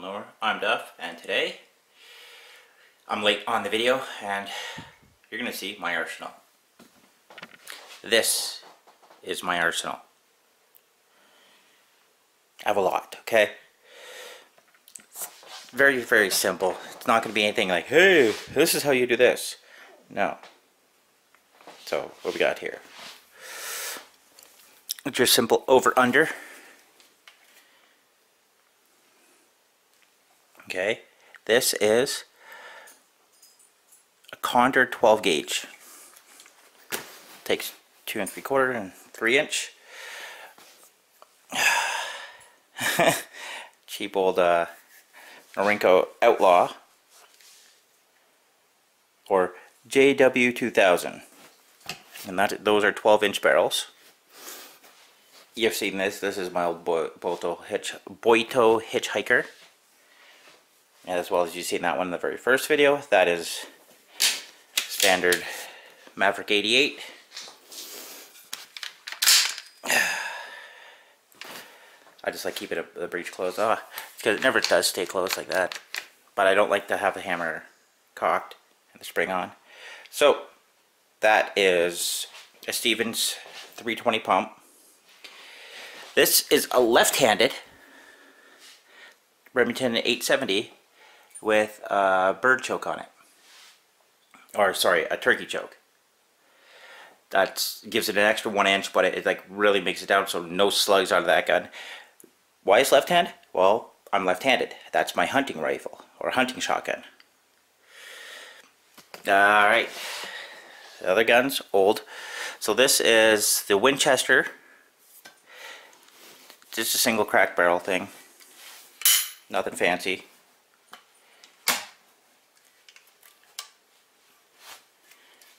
knower. I'm Duff, and today I'm late on the video, and you're gonna see my arsenal. This is my arsenal. I have a lot, okay? Very, very simple. It's not gonna be anything like, hey, this is how you do this. No. So, what we got here? It's your simple over-under. Okay, this is a Condor 12 gauge. Takes 2 3/4 and 3" cheap old Norinco Outlaw or JW 2000, and those are 12" barrels. You've seen this. This is my old Boito hitchhiker. And as well as you've seen that one in the very first video, that is standard Maverick 88. I just like keeping the breech closed. Because it never does stay closed like that. But I don't like to have the hammer cocked and the spring on. So that is a Stevens 320 pump. This is a left-handed Remington 870 with a bird choke on it, or sorry, a turkey choke. That gives it an extra 1 inch, but it like really makes it down so no slugs out of that gun. Why is left hand? Well, I'm left-handed. That's my hunting rifle or hunting shotgun. Alright, the other gun's old. So this is the Winchester, just a single crack barrel thing, nothing fancy.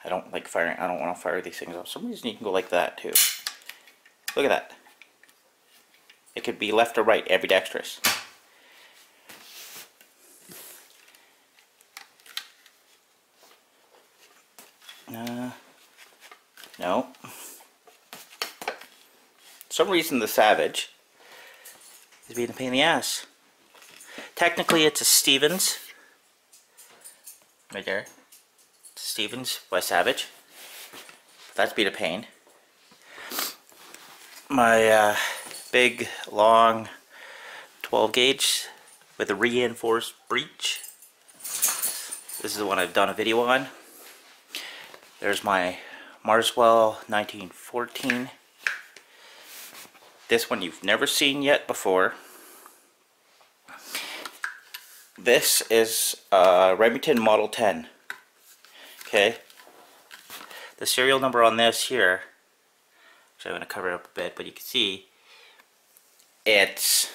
I don't like firing. I don't want to fire these things off. For some reason you can go like that too. Look at that. It could be left or right, ambidextrous. No. For some reason the Savage is being a pain in the ass. Technically it's a Stevens. Right there. Stevens by Savage. That's being a pain. My big long 12 gauge with a reinforced breech. This is the one I've done a video on. There's my Marswell 1914. This one you've never seen yet before. This is Remington Model 10. Okay, the serial number on this here, which I'm going to cover up a bit, but you can see it's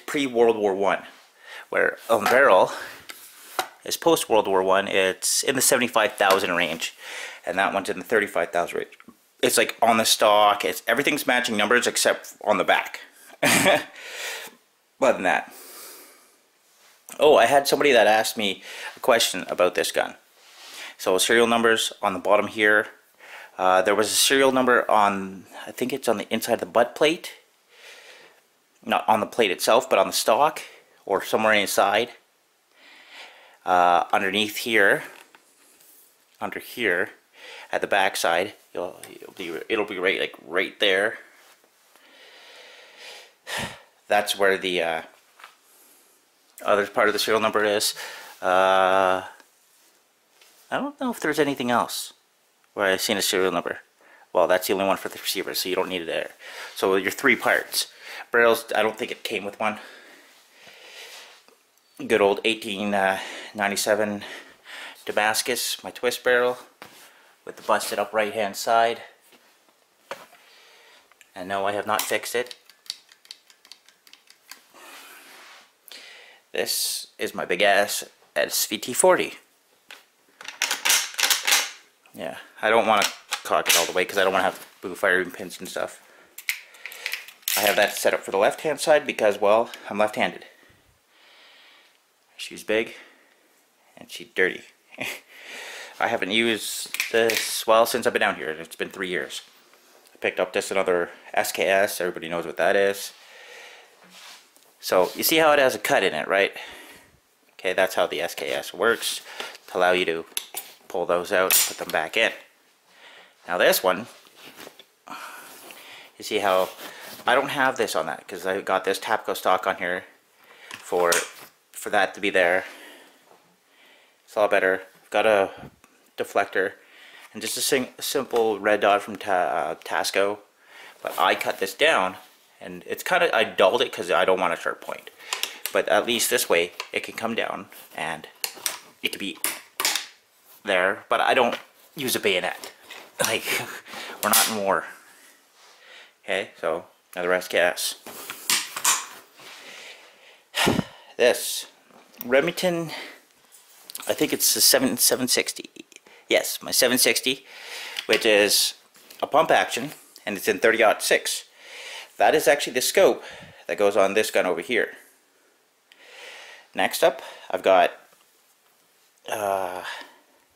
pre-World War I, where on the barrel is post-World War I. It's in the 75,000 range, and that one's in the 35,000 range. It's like on the stock, everything's matching numbers except on the back. Other than that. Oh, I had somebody that asked me a question about this gun. So serial numbers on the bottom here. There was a serial number on, I think it's on the inside of the butt plate. Not on the plate itself, but on the stock or somewhere inside. Underneath here, under here, at the back side, it'll be right there. That's where the other part of the serial number is. I don't know if there's anything else where I've seen a serial number. Well, that's the only one for the receiver, so you don't need it there. So your 3 parts. Barrels, I don't think it came with one. Good old 1897 Damascus, my twist barrel with the busted up right hand side. And no, I have not fixed it. This is my big ass SVT-40. Yeah, I don't want to cock it all the way because I don't want to have blue firing pins and stuff. I have that set up for the left hand side because, well, I'm left-handed. She's big and she's dirty. I haven't used this, well, since I've been down here. It's been 3 years. I, picked up this another SKS. Everybody knows what that is. So you see how it has a cut in it, right? Okay, that's how the SKS works, to allow you to pull those out and put them back in. Now this one, you see how I don't have this on that because I got this Tapco stock on here for that to be there. It's a lot better. I've got a deflector and just a simple red dot from Tasco, but I cut this down, and it's kind of, I dulled it because I don't want a sharp point, but at least this way it can come down and it can be there, but I don't use a bayonet. Like, we're not in war. Okay, so another SKS. This Remington, I think it's the 760. Yes, my 760, which is a pump action, and it's in 30-06. That is actually the scope that goes on this gun over here. Next up, I've got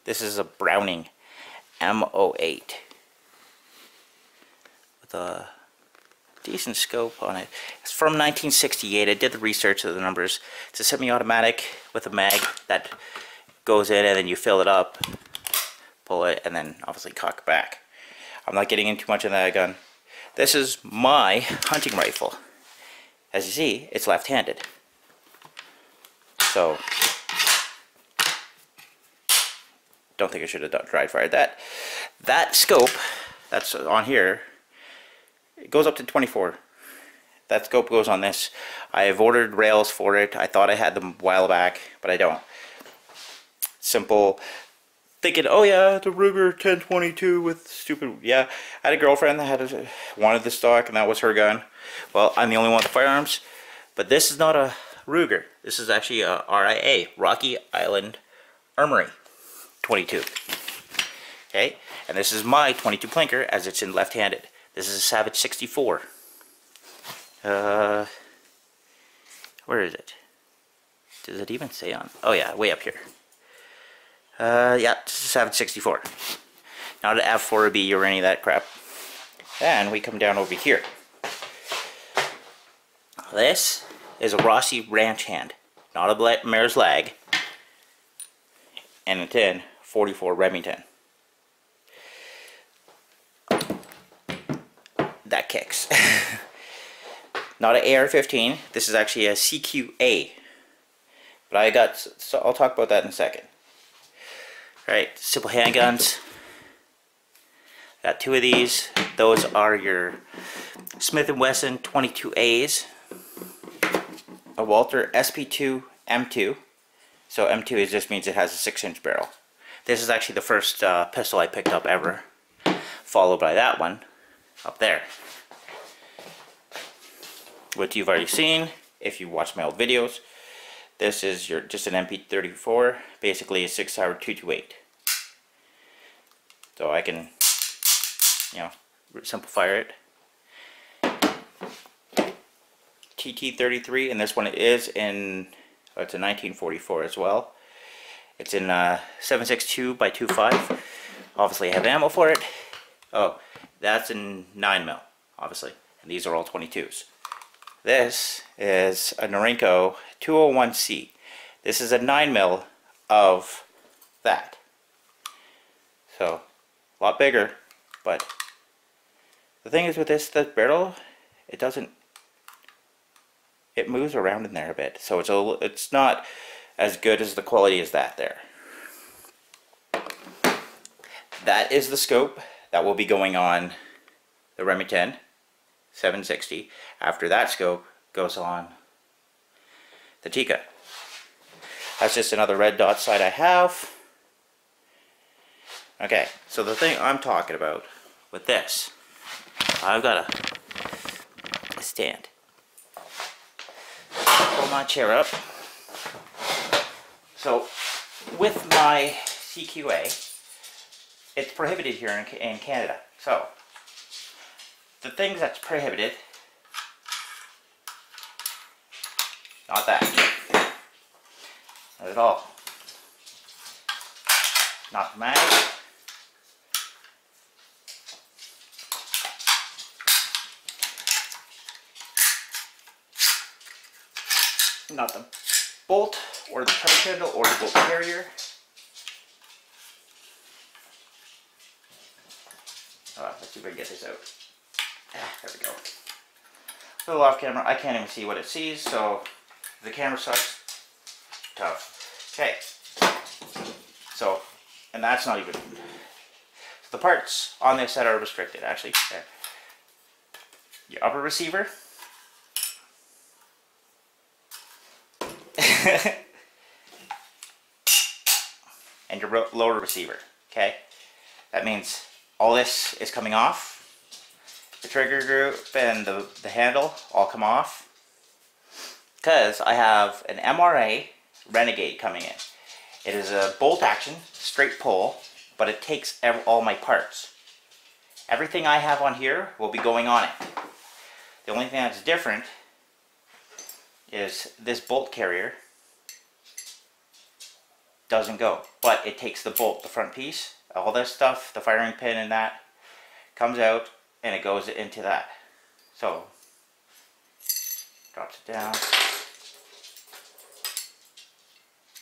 this is a Browning M08 with a decent scope on it. It's from 1968. I did the research of the numbers. It's a semi-automatic with a mag that goes in, and then you fill it up, pull it, and then obviously cock it back. I'm not getting into too much on that gun. This is my hunting rifle. As you see, it's left-handed. So, don't think I should have dry fired that. That scope that's on here, it goes up to 24. That scope goes on this. I've ordered rails for it. I thought I had them a while back, but I don't. Simple. Thinking, oh yeah, the Ruger 1022 with stupid, yeah. I had a girlfriend that wanted the stock, and that was her gun. Well, I'm the only one with firearms, but this is not a Ruger. This is actually a RIA, Rocky Island Armory 22. Okay, and this is my 22 plinker, as it's in left-handed. This is a Savage 64. Where is it? Does it even say on? Oh yeah, way up here. Yeah, this is a Savage 64. Not an F4B or any of that crap. Then we come down over here. This is a Rossi Ranch Hand, not a Mare's Lag, and it's in 44 Remington. That kicks. Not an AR-15. This is actually a CQA. But I got, so I'll talk about that in a second. Alright, simple handguns. Got two of these. Those are your Smith & Wesson 22As. A Walther SP2 M2. So M2 just means it has a 6-inch barrel. This is actually the first pistol I picked up ever. Followed by that one up there, which you've already seen if you watched my old videos. This is your just an MP34, basically a 6-hour 228. So I can, you know, simplify it. TT33, and this one is in, oh, it's a 1944 as well. It's in 7.62 by 2.5. Obviously I have ammo for it. Oh, that's in 9mm, obviously, and these are all 22s. This is a Norinco 201C. This is a 9mm of that. So, a lot bigger, but the thing is with this, the barrel, it moves around in there a bit, so it's not as good as the quality as that there. That is the scope that will be going on the Remington 760. After that scope goes on the Tikka. That's just another red dot sight I have. Okay, so the thing I'm talking about with this, I've got a stand. Pull my chair up. So with my CQA, it's prohibited here in Canada. So the things that's prohibited, not that, not at all. Not the mag. not the bolt or the charge handle or the bolt carrier. Let's see if I can get this out. There we go. A little off camera. I can't even see what it sees, so the camera sucks. Tough. Okay. So, and that's not even. So the parts on this set are restricted, actually. There. Your upper receiver. And your lower receiver. Okay. That means all this is coming off. The trigger group and the handle all come off. Because I have an MRA Renegade coming in. It is a bolt action, straight pull, but it takes all my parts. Everything I have on here will be going on it. The only thing that's different is this bolt carrier doesn't go, but it takes the bolt, the front piece, all this stuff, the firing pin and that, comes out and it goes into that. So, drops it down,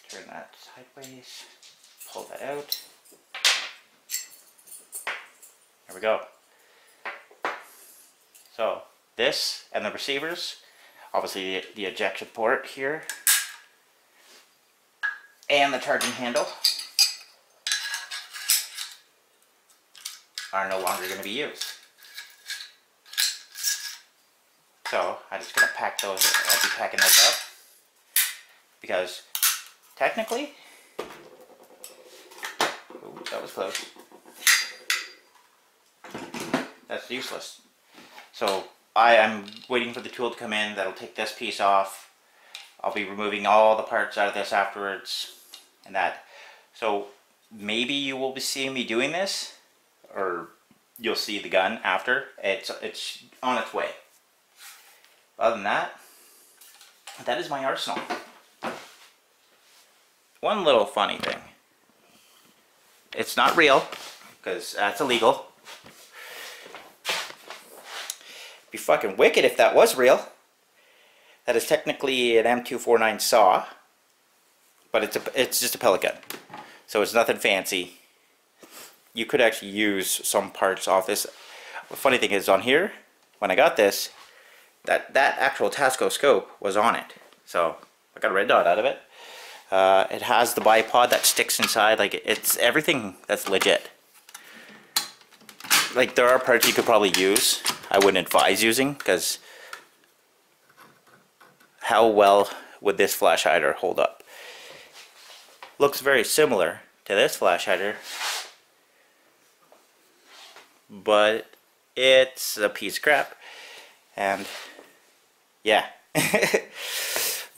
turn that sideways, pull that out, there we go. So, this and the receivers, obviously the ejection port here, and the charging handle are no longer going to be used. So I'm just going to pack those. I'll be packing those up because technically, ooh, that was close. That's useless. So I am waiting for the tool to come in that'll take this piece off. I'll be removing all the parts out of this afterwards and that. So maybe you will be seeing me doing this, or you'll see the gun after. It's on its way. Other than that, that is my arsenal. One little funny thing. It's not real, because that's illegal. It'd be fucking wicked if that was real. That is technically an M249 saw, but it's just a pellet gun, so it's nothing fancy. You could actually use some parts off this. The funny thing is, on here, when I got this, that actual Tasco scope was on it, so I got a red dot out of it. It has the bipod that sticks inside. Like, it's everything that's legit. Like, there are parts you could probably use. I wouldn't advise using, because how well would this flash hider hold up? Looks very similar to this flash hider, but it's a piece of crap. And yeah.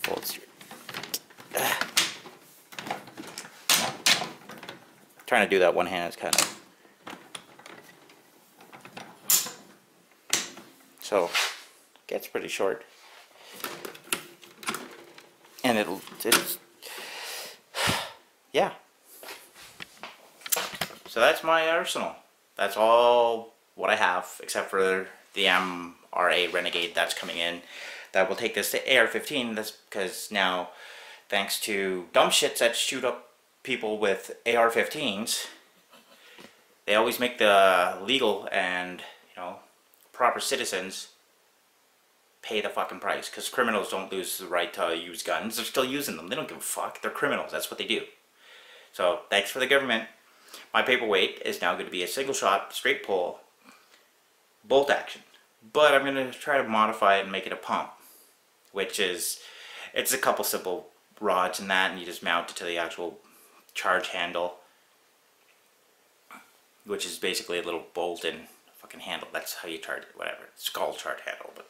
Folds. Trying to do that one hand is kind of, so gets pretty short. And it's yeah. So that's my arsenal. That's all what I have, except for the MRA Renegade that's coming in. That will take this to AR-15. That's because now, thanks to dumb shits that shoot up people with AR-15s, they always make the legal and, you know, proper citizens pay the fucking price, because criminals don't lose the right to use guns. They're still using them. They don't give a fuck. They're criminals. That's what they do. So thanks for the government. My paperweight is now going to be a single shot, straight pull, bolt action. But I'm going to try to modify it and make it a pump, which is, it's a couple simple rods and that, and you just mount it to the actual charge handle, which is basically a little bolt and fucking handle. That's how you charge it, whatever. It's called charge handle, but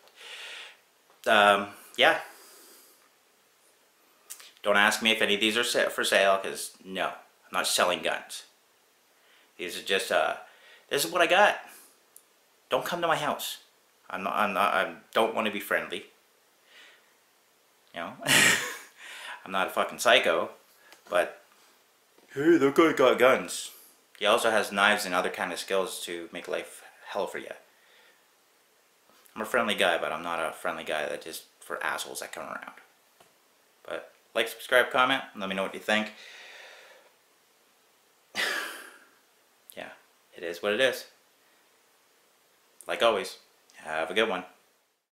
yeah. Don't ask me if any of these are for sale, because no, I'm not selling guns. These are just, this is what I got. Don't come to my house. I don't want to be friendly. You know? I'm not a fucking psycho, but hey, that guy got guns. He also has knives and other kind of skills to make life hell for you. I'm a friendly guy, but I'm not a friendly guy that just for assholes that come around. Like, subscribe, comment. Let me know what you think. Yeah, it is what it is. Like always, have a good one.